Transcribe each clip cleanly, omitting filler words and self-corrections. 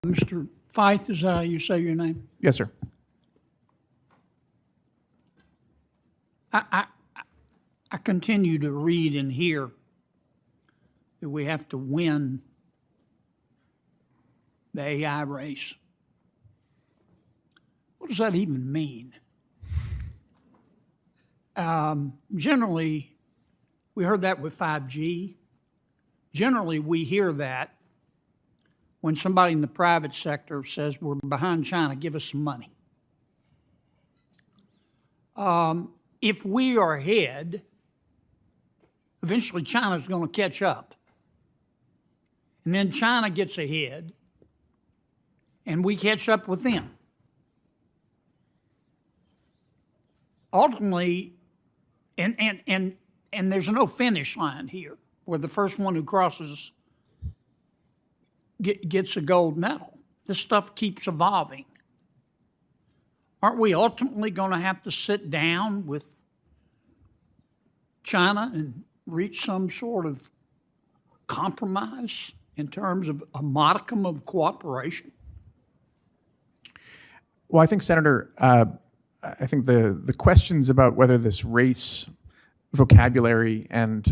Mr. Feith, is that how you say your name? Yes, sir. I continue to read and hear that we have to win the AI race. What does that even mean? Generally, we heard that with 5G. Generally, we hear that when somebody in the private sector says, we're behind China, give us some money. If we are ahead, eventually China's going to catch up. And then China gets ahead, and we catch up with them. Ultimately, and there's no finish line here, where the first one who crosses gets a gold medal. This stuff keeps evolving. Aren't we ultimately going to have to sit down with China and reach some sort of compromise in terms of a modicum of cooperation? Well, I think, Senator, I think the questions about whether this race vocabulary and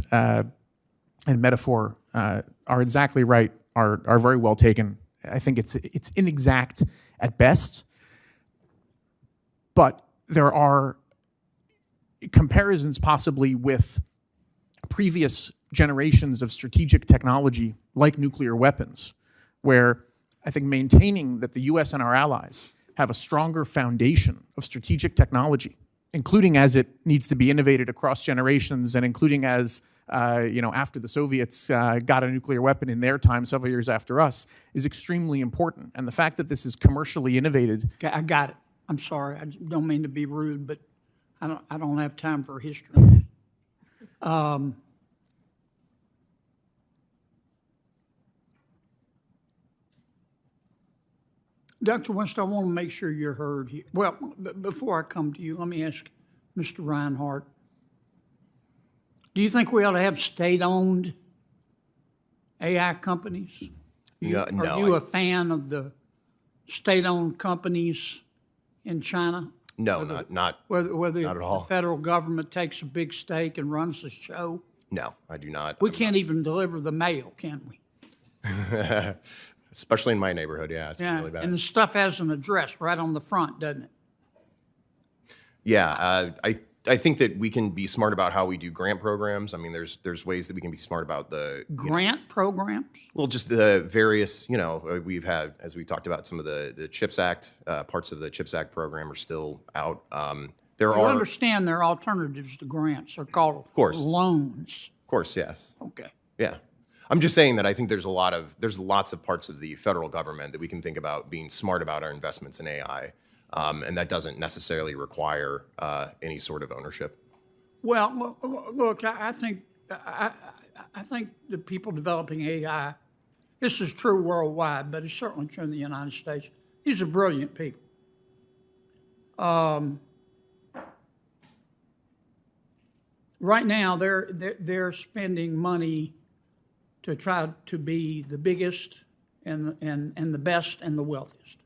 metaphor are exactly right are very well taken. I think it's inexact at best, but there are comparisons possibly with previous generations of strategic technology like nuclear weapons, where I think maintaining that the US and our allies have a stronger foundation of strategic technology, including as it needs to be innovated across generations and including as after the Soviets got a nuclear weapon in their time, several years after us, is extremely important. And the fact that this is commercially innovated. Okay, I got it. I'm sorry. I don't mean to be rude, but I don't have time for history. Dr. West, I want to make sure you're heard here. Well, before I come to you, let me ask Mr. Rinehart. Do you think we ought to have state-owned AI companies? No. Are you a fan of the state-owned companies in China? No, not whether not at all. The federal government takes a big stake and runs the show? No, I do not. We can't even deliver the mail, can we? Especially in my neighborhood, yeah, it's really bad. And the stuff has an address right on the front, doesn't it? Yeah, I think that we can be smart about how we do grant programs. I mean, there's ways that we can be smart about the grant programs. Well, just the various, we've had, as we talked about, some of the CHIPS Act parts of the CHIPS Act program are still out. You understand there are alternatives to grants. They're called loans. Of course, yes. Okay. Yeah. I'm just saying that I think there's lots of parts of the federal government that we can think about being smart about our investments in AI. And that doesn't necessarily require any sort of ownership. Well, look, I think the people developing AI, this is true worldwide, but it's certainly true in the United States. These are brilliant people. Right now, they're spending money to try to be the biggest and the best and the wealthiest.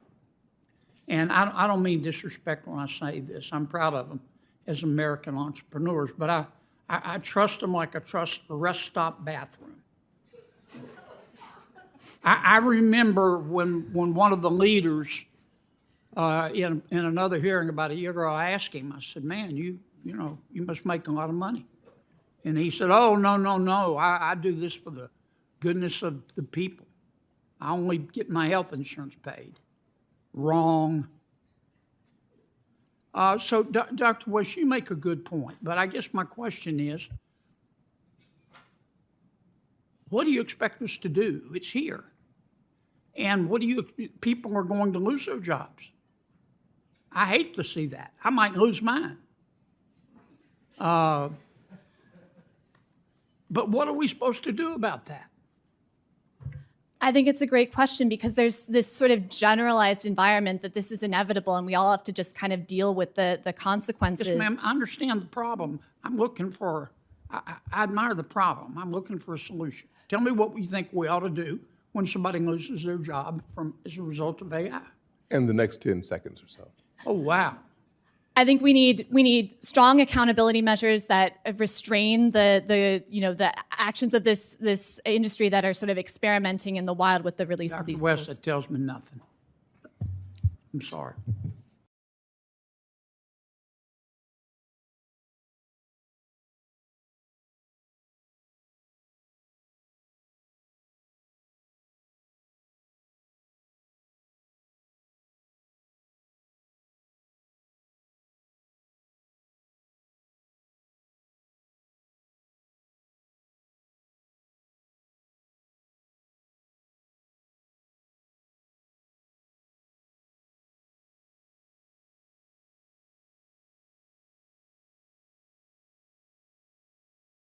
And I don't mean disrespect when I say this. I'm proud of them as American entrepreneurs, but I trust them like I trust a rest stop bathroom. I remember when one of the leaders in another hearing about a year ago, I asked him, I said, man, you must make a lot of money. And he said, oh, no, I do this for the goodness of the people. I only get my health insurance paid. Wrong. So, Dr. West, you make a good point, but I guess my question is, what do you expect us to do? It's here. And people are going to lose their jobs. I hate to see that. I might lose mine. But what are we supposed to do about that? I think it's a great question because there's this sort of generalized environment that this is inevitable and we all have to just kind of deal with the consequences. Yes, ma'am, I understand the problem. I admire the problem. I'm looking for a solution. Tell me what you think we ought to do. when somebody loses their job as a result of AI? In the next 10 seconds or so. Oh, wow. I think we need strong accountability measures that restrain the actions of this industry that are sort of experimenting in the wild with the release of Dr. these West, tools. that tells me nothing. I'm sorry.